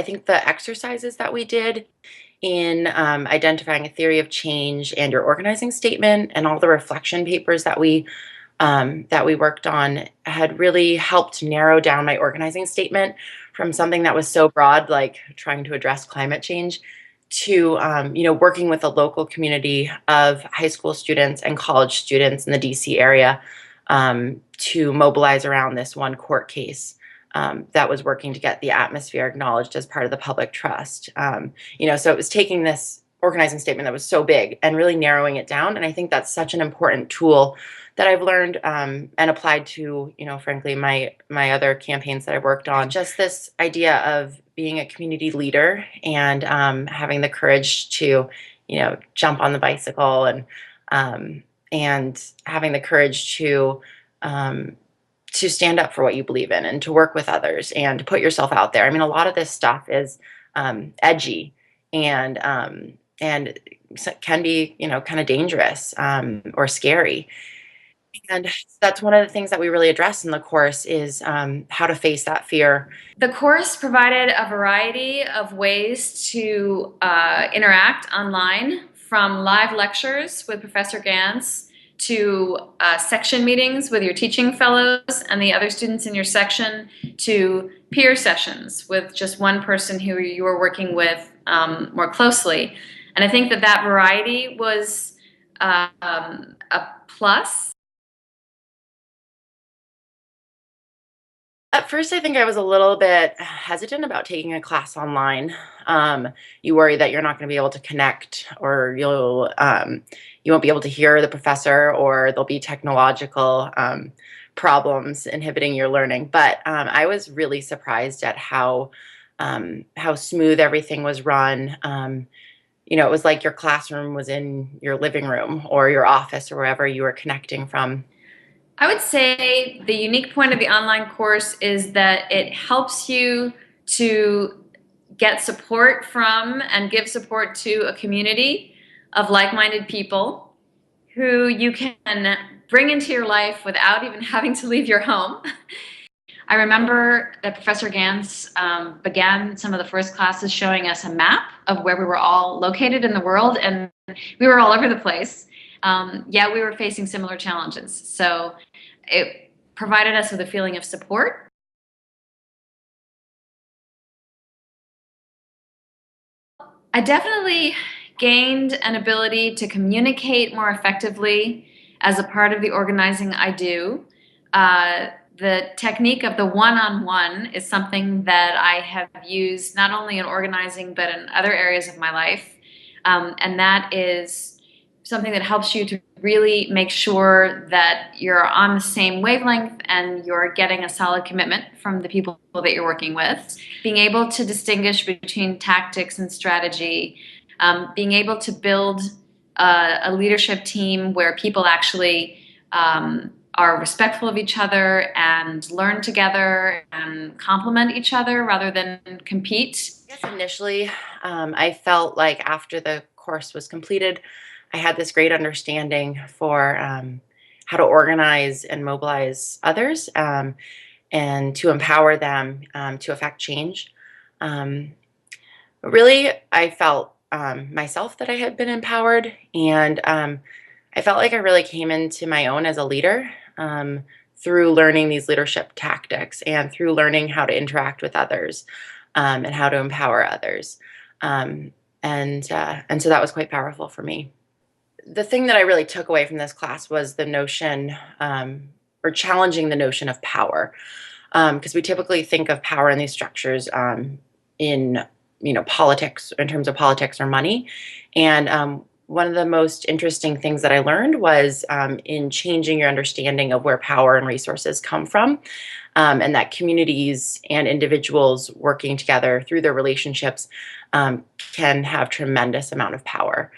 think the exercises that we did in identifying a theory of change and your organizing statement and all the reflection papers that we worked on had really helped narrow down my organizing statement from something that was so broad, like trying to address climate change, to working with a local community of high school students and college students in the DC area to mobilize around this one court case that was working to get the atmosphere acknowledged as part of the public trust. So it was taking this organizing statement that was so big and really narrowing it down. And I think that's such an important tool that I've learned and applied to, frankly, my other campaigns that I've worked on. Just this idea of being a community leader and having the courage to, jump on the bicycle and having the courage to stand up for what you believe in and to work with others and to put yourself out there. I mean, a lot of this stuff is edgy and can be, kind of dangerous or scary. And that's one of the things that we really address in the course is how to face that fear. The course provided a variety of ways to interact online, from live lectures with Professor Gans to section meetings with your teaching fellows and the other students in your section, to peer sessions with just one person who you were working with more closely. And I think that variety was a plus. At first, I think I was a little bit hesitant about taking a class online. You worry that you're not going to be able to connect, or you won't be able to hear the professor, or there'll be technological problems inhibiting your learning. But I was really surprised at how smooth everything was run. It was like your classroom was in your living room or your office or wherever you were connecting from. I would say the unique point of the online course is that it helps you to get support from and give support to a community of like-minded people who you can bring into your life without even having to leave your home. I remember that Professor Gans began some of the first classes showing us a map of where we were all located in the world, and we were all over the place. We were facing similar challenges. So it provided us with a feeling of support. I definitely gained an ability to communicate more effectively as a part of the organizing I do. The technique of the one-on-one is something that I have used not only in organizing but in other areas of my life. And that is something that helps you to really make sure that you're on the same wavelength and you're getting a solid commitment from the people that you're working with. Being able to distinguish between tactics and strategy, being able to build a leadership team where people actually are respectful of each other and learn together and complement each other rather than compete. I guess initially, I felt like after the course was completed, I had this great understanding for how to organize and mobilize others and to empower them to affect change. Really, I felt myself that I had been empowered, and I felt like I really came into my own as a leader through learning these leadership tactics and through learning how to interact with others and how to empower others. And so that was quite powerful for me. The thing that I really took away from this class was the notion, or challenging the notion of power, because we typically think of power in these structures in politics, in terms of politics or money. And one of the most interesting things that I learned was in changing your understanding of where power and resources come from, and that communities and individuals working together through their relationships can have tremendous amount of power.